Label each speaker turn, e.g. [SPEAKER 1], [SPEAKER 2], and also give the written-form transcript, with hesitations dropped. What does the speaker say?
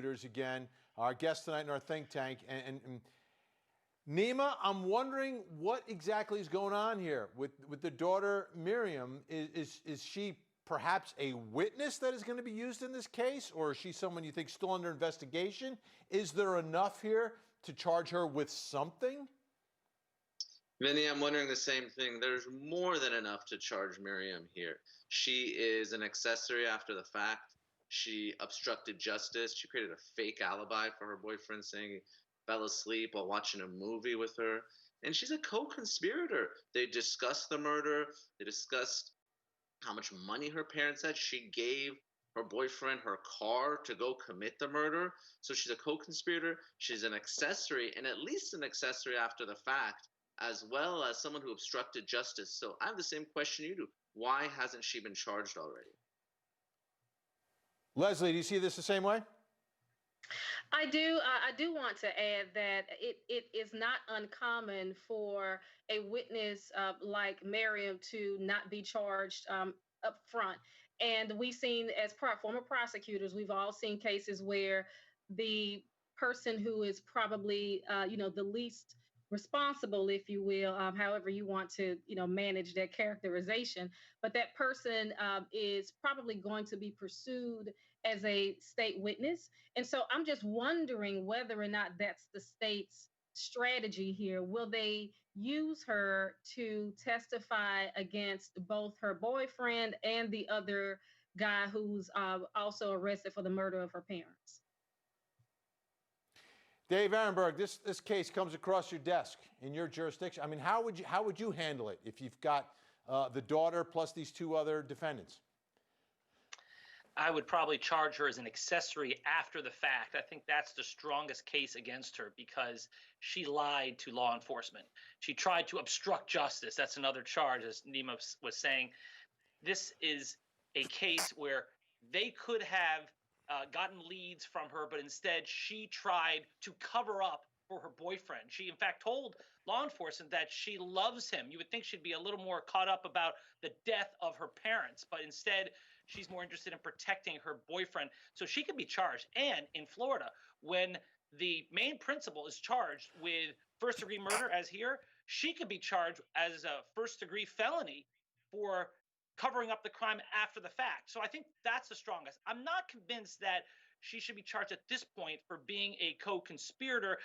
[SPEAKER 1] Again, our guest tonight in our think tank. And Neama, I'm wondering what exactly is going on here with the daughter Miriam. Is she perhaps a witness that is going to be used in this case, or is she someone you think still under investigation? Is there enough here to charge her with something?
[SPEAKER 2] Vinny, I'm wondering the same thing. There's more than enough to charge Miriam here. She is an accessory after the fact. She obstructed justice. She created a fake alibi for her boyfriend, saying he fell asleep while watching a movie with her. And she's a co-conspirator. They discussed the murder. They discussed how much money her parents had. She gave her boyfriend her car to go commit the murder. So she's a co-conspirator. She's an accessory, and at least an accessory after the fact, as well as someone who obstructed justice. So I have the same question you do. Why hasn't she been charged already?
[SPEAKER 1] Leslie, do you see this the same way?
[SPEAKER 3] I do. I do want to add that it is not uncommon for a witness like Miriam to not be charged up front. And we've seen, as former prosecutors, we've all seen cases where the person who is probably, the least responsible, if you will, however you want to, manage that characterization, but that person is probably going to be pursued as a state witness. And so I'm just wondering whether or not that's the state's strategy here. Will they use her to testify against both her boyfriend and the other guy who's also arrested for the murder of her parents?
[SPEAKER 1] Dave Ehrenberg, this case comes across your desk in your jurisdiction. I mean, how would you handle it if you've got the daughter plus these two other defendants?
[SPEAKER 4] I would probably charge her as an accessory after the fact. I think that's the strongest case against her because she lied to law enforcement. She tried to obstruct justice. That's another charge, as Neama was saying. This is a case where they could have gotten leads from her, but instead she tried to cover up for her boyfriend. She, in fact, told law enforcement that she loves him. You would think she'd be a little more caught up about the death of her parents, but instead she's more interested in protecting her boyfriend. So she could be charged. And in Florida, when the main principal is charged with first-degree murder, as here, she could be charged as a first-degree felony for covering up the crime after the fact. So I think that's the strongest. I'm not convinced that she should be charged at this point for being a co-conspirator.